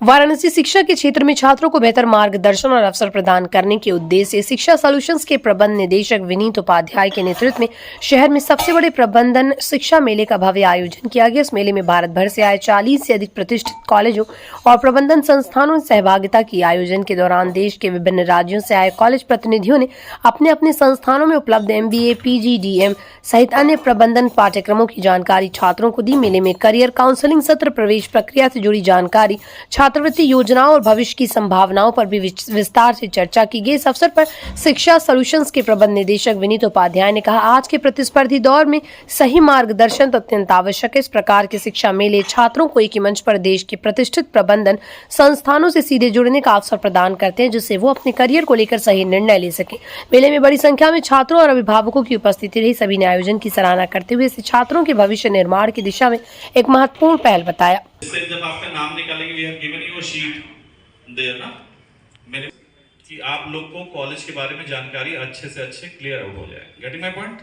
वाराणसी शिक्षा के क्षेत्र में छात्रों को बेहतर मार्गदर्शन और अवसर प्रदान करने के उद्देश्य से शिक्षा सॉल्यूशंस के प्रबंध निदेशक विनीत उपाध्याय के नेतृत्व में शहर में सबसे बड़े प्रबंधन शिक्षा मेले का भव्य आयोजन किया गया। इस मेले में भारत भर से आए 40 से अधिक प्रतिष्ठित कॉलेजों और प्रबंधन संस्थानों ने सहभागिता की। आयोजन के दौरान देश के विभिन्न राज्यों से आए कॉलेज प्रतिनिधियों ने अपने अपने संस्थानों में उपलब्ध MBA, PG, DM सहित अन्य प्रबंधन पाठ्यक्रमों की जानकारी छात्रों को दी। मेले में करियर काउंसलिंग सत्र, प्रवेश प्रक्रिया से जुड़ी जानकारी, छात्रवृत्ति योजनाओं और भविष्य की संभावनाओं पर भी विस्तार से चर्चा की गई। इस अवसर पर शिक्षा सॉल्यूशंस के प्रबंध निदेशक विनीत उपाध्याय ने कहा, आज के प्रतिस्पर्धी दौर में सही मार्गदर्शन तो अत्यंत आवश्यक है। इस प्रकार के शिक्षा मेले छात्रों को एक ही मंच पर देश के प्रतिष्ठित प्रबंधन संस्थानों से सीधे जुड़ने का अवसर प्रदान करते हैं, जिससे वो अपने करियर को लेकर सही निर्णय ले सके। मेले में बड़ी संख्या में छात्रों और अभिभावकों की उपस्थिति रही। सभी ने आयोजन की सराहना करते हुए इसे छात्रों के भविष्य निर्माण की दिशा में एक महत्वपूर्ण पहल बताया। जब आपका नाम निकालेंगे, we have given you a sheet there ना, मेरे कि आप लोग को कॉलेज के बारे में जानकारी अच्छे से अच्छे क्लियर आउट हो जाए। Getting my point?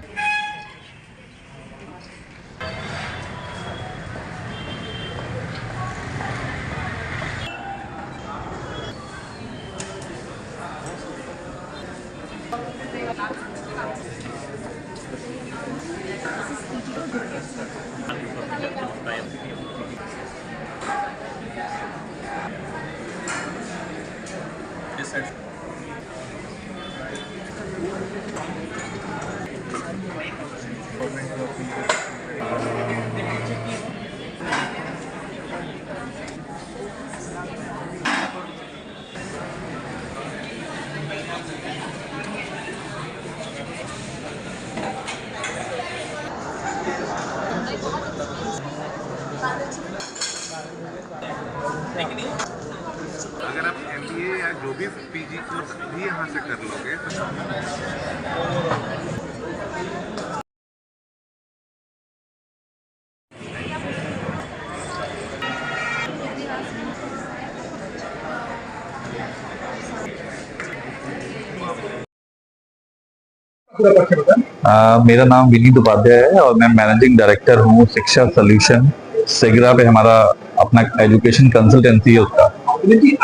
अगर आप MBA या जो भी PG कोर्स भी यहाँ से कर लोगे तो मेरा नाम विनीत उपाध्याय है और मैं मैनेजिंग डायरेक्टर हूँ शिक्षा सॉल्यूशन। सेगरा पे हमारा अपना एजुकेशन कंसल्टेंसी है उसका।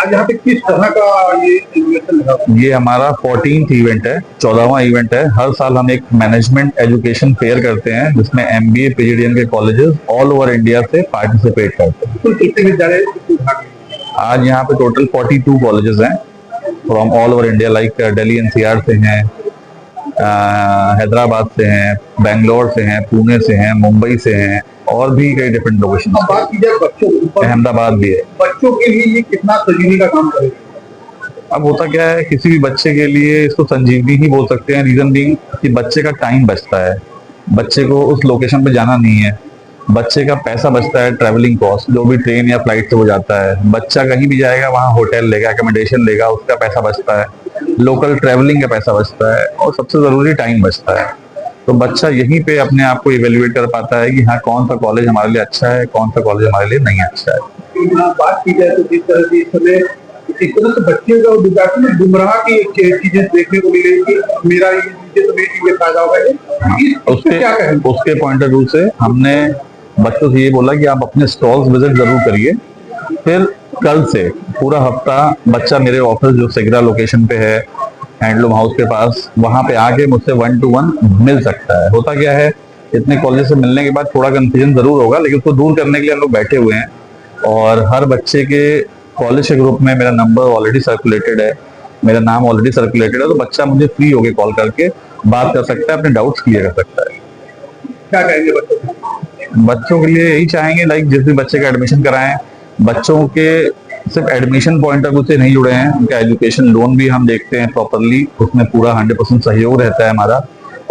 आज यहाँ पे किस तरह का ये इन्वेस्टमेंट लगा? ये हमारा 14th इवेंट है, 14वां इवेंट है। हर साल हम एक मैनेजमेंट एजुकेशन फेयर करते हैं जिसमें MBA, PGDM के कॉलेजेस ऑल ओवर इंडिया से पार्टिसिपेट करते हैं। तो कितने विद्यालय? आज यहाँ पे टोटल 42 कॉलेजेस हैं from all over India, like Delhi NCR से हैं, हैदराबाद से हैं, बेंगलोर से हैं, पुणे से हैं, मुंबई से हैं और भी कई डिफरेंट लोकेशन। बात की जाए बच्चों, अहमदाबाद भी है। बच्चों के लिए ये कितना संजीवनी का काम करेगा? अब होता क्या है, किसी भी बच्चे के लिए इसको संजीवनी ही बोल सकते हैं। रीजन बीइंग कि बच्चे का टाइम बचता है, बच्चे को उस लोकेशन पे जाना नहीं है, बच्चे का पैसा बचता है, ट्रैवलिंग कॉस्ट जो भी ट्रेन या फ्लाइट से हो जाता है। बच्चा कहीं भी जाएगा वहाँ होटल लेगा, अकोमोडेशन लेगा, उसका पैसा बचता है, लोकल ट्रैवलिंग का पैसा बचता है और सबसे जरूरी टाइम बचता है। तो बच्चा यहीं पे अपने आप को इवेल्युएट कर पाता है कि हाँ कौन सा कॉलेज हमारे लिए अच्छा है, कौन सा कॉलेज हमारे लिए नहीं अच्छा है। बात की जाए तो जिस तरह से इस समय एक तरह से बच्चे को विद्यार्थी में गुमराह की चीजें देखने को मिले कि मेरा ये फायदा होगा, उसके पॉइंट ऑफ व्यू से हमने बच्चों से ये बोला कि आप अपने स्टॉल्स विजिट जरूर करिए। फिर कल से पूरा हफ्ता बच्चा मेरे ऑफिस जो सेगरा लोकेशन पे है, हैंडलूम हाउस के पास, वहां पे आके मुझसे 1-to-1 मिल सकता है। होता क्या है, इतने कॉलेज से मिलने के बाद थोड़ा कंफ्यूजन जरूर होगा, लेकिन उसको दूर करने के लिए हम लोग बैठे हुए हैं और हर बच्चे के कॉलेज के ग्रुप में मेरा नंबर ऑलरेडी सर्कुलेटेड है, मेरा नाम ऑलरेडी सर्कुलेटेड है। तो बच्चा मुझे फ्री होके कॉल करके बात कर सकता है, अपने डाउट्स क्लियर कर सकता है। क्या कहेंगे बच्चों के लिए यही चाहेंगे, लाइक जिस भी बच्चे का एडमिशन कराएं, बच्चों के सिर्फ एडमिशन पॉइंट ऑफ व्यू से नहीं जुड़े हैं, उनका एजुकेशन लोन भी हम देखते हैं प्रॉपरली, उसमें पूरा 100% सहयोग रहता है हमारा।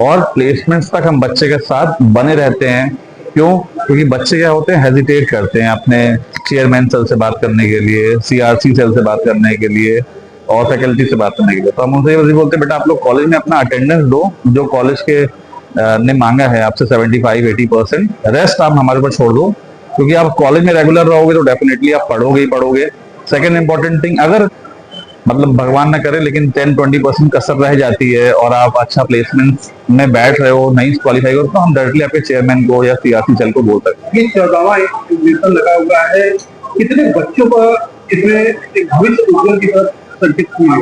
और प्लेसमेंट्स तक हम बच्चे के साथ बने रहते हैं। क्यों? क्योंकि बच्चे क्या होते हैं, हेजिटेट करते हैं अपने चेयरमैन सेल से बात करने के लिए, CRC सेल से बात करने के लिए और फैकल्टी से बात करने के लिए। तो हम उनसे ये बोलते हैं, बेटा आप लोग कॉलेज में अपना अटेंडेंस दो, जो कॉलेज के ने मांगा है आपसे 75-80%, रेस्ट आप हमारे ऊपर छोड़ दो, क्योंकि आप कॉलेज में रेगुलर रहोगे तो डेफिनेटली आप पढ़ोगे ही पढ़ोगे। सेकेंड इंपॉर्टेंट थिंग, अगर मतलब भगवान ना करे लेकिन 10-20% कसर रह जाती है और आप अच्छा प्लेसमेंट में बैठ रहे हो, नहीं क्वालिफाई हो, तो हम डायरेक्टली आपके चेयरमैन को या CRC सेल को बोल सकते हैं। ये 14वां लगा हुआ है, कितने बच्चों का इसमें एक भविष्य उज्जवल की तरफ संकेत हुई है।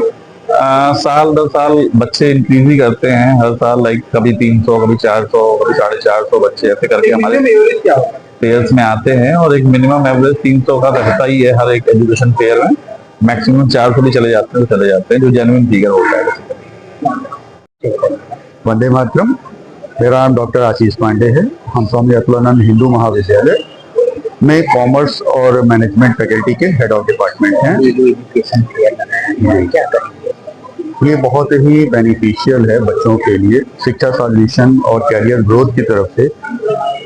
साल दर साल बच्चे इंक्रीज ही करते हैं हर साल, लाइक कभी 300, कभी 400, कभी 450 बच्चे ऐसे करके हमारे एवरेज क्या होगा? पेयर्स में आते हैं, और एक मिनिमम एवरेज 300 का रहता ही है हर एक एजुकेशन पेयर में। मैक्सिमम 400 भी चले जाते हैं जो जेन्युइन फिगर होता है। वंदे मातरम। मेरा नाम डॉक्टर आशीष पांडे है। हम स्वामी अतुलानंद हिंदू महाविद्यालय में कॉमर्स और मैनेजमेंट फैकल्टी के हेड ऑफ डिपार्टमेंट हैं। ये जो एजुकेशन फेयर लगाया है, क्या करेंगे? ये बहुत ही बेनिफिशियल है बच्चों के लिए, शिक्षा सॉल्यूशन और कैरियर ग्रोथ की तरफ से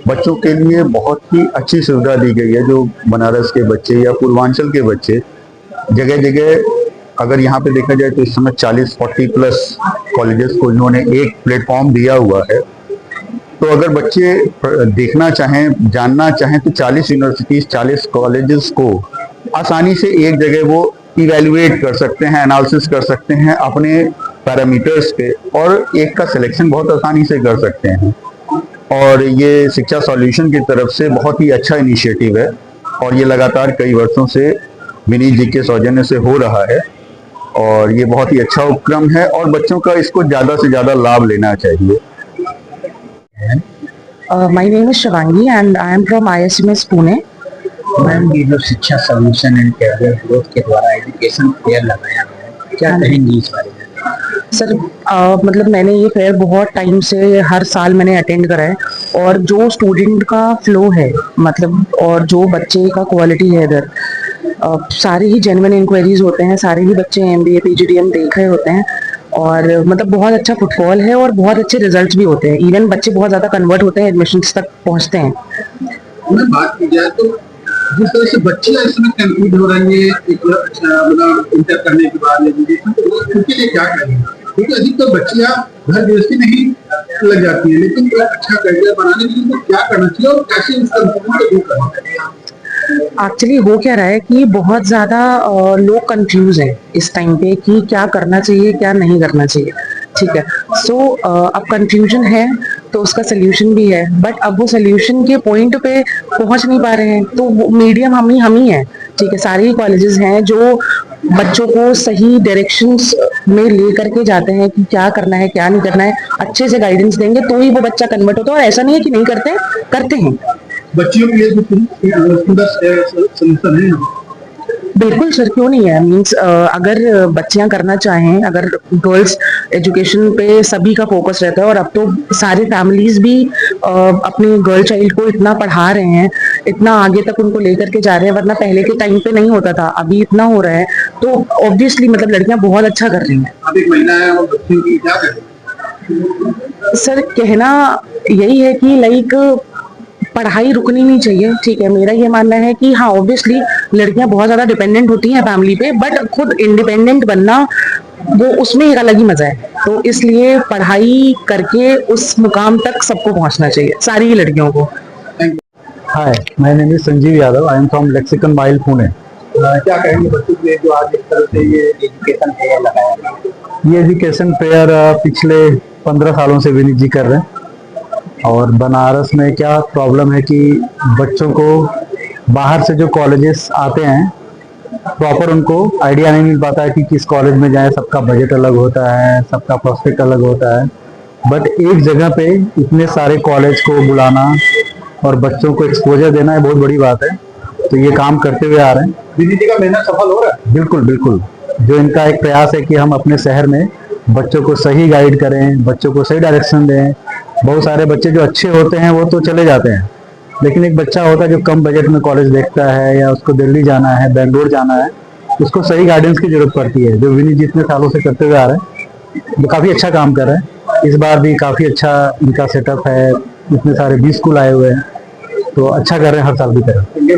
बच्चों के लिए बहुत ही अच्छी सुविधा दी गई है। जो बनारस के बच्चे या पूर्वांचल के बच्चे जगह जगह, अगर यहाँ पे देखा जाए तो इस समय 40-40 प्लस कॉलेजेस को इन्होंने एक प्लेटफॉर्म दिया हुआ है। तो अगर बच्चे देखना चाहें, जानना चाहें, तो 40 यूनिवर्सिटीज, 40 कॉलेजेस को आसानी से एक जगह वो इवेल्युएट कर सकते हैं, एनालिसिस कर सकते हैं अपने पैरामीटर्स पे, और एक का सिलेक्शन बहुत आसानी से कर सकते हैं। और ये शिक्षा सॉल्यूशन की तरफ से बहुत ही अच्छा इनिशिएटिव है, और ये लगातार कई वर्षों से विनीत जी के सौजन्य से हो रहा है, और ये बहुत ही अच्छा उपक्रम है, और बच्चों का इसको ज़्यादा से ज़्यादा लाभ लेना चाहिए। My name is Shivangi and I am from ISMS Pune. Ma'am, ये जो शिक्षा सॉल्यूशन एंड कैरियर ग्रोथ के द्वारा एजुकेशन फेयर लगाया गया है, क्या कहेंगी इस बारे में? सर मतलब मैंने ये फेयर बहुत टाइम से हर साल मैंने अटेंड करा है, और जो स्टूडेंट का फ्लो है मतलब, और जो बच्चे का क्वालिटी है इधर, सारे ही जेन्युइन इंक्वायरीज होते हैं, सारे ही बच्चे MBA PGDM देख रहे होते हैं, और मतलब बहुत अच्छा फुटफॉल है और बहुत अच्छे रिजल्ट्स भी होते हैं। इवन बच्चे बहुत ज़्यादा कन्वर्ट होते हैं, एडमिशन्स तक पहुंचते हैं। मैं बात की जाए तो जिस तरह से बच्चे इसमें कंप्लीट हो रहे हैं, एक अच्छा मतलब इंटर करने के बाद एजुकेशन, तो उनके लिए क्या करेंगे? क्योंकि अधिकतर बच्चियां घर गृहस्थी नहीं लग जाती है, लेकिन एक अच्छा करियर बनाने के लिए उनको क्या करना चाहिए और कैसे इस कंफ्यूजन को दूर करना चाहिए? एक्चुअली हो क्या रहा है कि बहुत ज़्यादा लोग कंफ्यूज हैं इस टाइम पे कि क्या करना चाहिए क्या नहीं करना चाहिए। ठीक है, सो अब कंफ्यूजन है तो उसका सोल्यूशन भी है, बट अब वो सोल्यूशन के पॉइंट पे पहुंच नहीं पा रहे हैं, तो वो मीडियम हम ही हैं। ठीक है, सारे ही कॉलेजेस हैं जो बच्चों को सही डायरेक्शंस में ले करके जाते हैं कि क्या करना है क्या नहीं करना है, अच्छे से गाइडेंस देंगे तो ही वो बच्चा कन्वर्ट होता है, और ऐसा नहीं है कि नहीं करते, करते हैं। बच्चियों के लिए सुंदर सॉल्यूशन है? बिल्कुल सर, क्यों नहीं है। मीन्स अगर बच्चियां करना चाहें, अगर गर्ल्स एजुकेशन पे सभी का फोकस रहता है, और अब तो सारे फैमिलीज भी अपने गर्ल चाइल्ड को इतना पढ़ा रहे हैं, इतना आगे तक उनको लेकर के जा रहे हैं, वरना पहले के टाइम पे नहीं होता था, अभी इतना हो रहा है, तो ऑब्वियसली मतलब लड़कियां बहुत अच्छा कर रही हैं। अब एक महिला है और बच्चियों की क्या करें? सर कहना यही है कि लाइक पढ़ाई रुकनी नहीं चाहिए। ठीक है, मेरा ये मानना है कि हाँ ऑब्वियसली लड़कियां बहुत ज्यादा डिपेंडेंट होती हैं फैमिली पे, बट खुद इंडिपेंडेंट बनना वो उसमें एक अलग ही मजा है। तो इसलिए पढ़ाई करके उस मुकाम तक सबको पहुंचना चाहिए, सारी ही लड़कियों को। Hi, my name is Sanjeev Yadav. I am from Lexicon Mile Pune. क्या कहेंगे बच्चों के लिए जो आज इस तरह से ये एजुकेशन फेयर लगाया गया? ये एजुकेशन फेयर पिछले 15 सालों से विनीत जी कर रहे हैं, और बनारस में क्या प्रॉब्लम है कि बच्चों को बाहर से जो कॉलेजेस आते हैं प्रॉपर उनको आइडिया नहीं मिल पाता है कि किस कॉलेज में जाएं। सबका बजट अलग होता है, सबका प्रोस्पेक्ट अलग होता है, बट एक जगह पे इतने सारे कॉलेज को बुलाना और बच्चों को एक्सपोजर देना है बहुत बड़ी बात है। तो ये काम करते हुए आ रहे हैं। विनीत जी का मेहनत सफल हो रहा है? बिल्कुल बिल्कुल। जो इनका एक प्रयास है कि हम अपने शहर में बच्चों को सही गाइड करें, बच्चों को सही डायरेक्शन दें। बहुत सारे बच्चे जो अच्छे होते हैं वो तो चले जाते हैं, लेकिन एक बच्चा होता है जो कम बजट में कॉलेज देखता है, या उसको दिल्ली जाना है, बेंगलोर जाना है, उसको सही गाइडेंस की जरूरत पड़ती है, जो विनीत जितने सालों से करते हुए आ रहे हैं। वो काफ़ी अच्छा काम कर रहे हैं। इस बार भी काफ़ी अच्छा इनका सेटअप है, इतने सारे 20 स्कूल आए हुए हैं, तो अच्छा कर रहे हैं हर साल की तरह।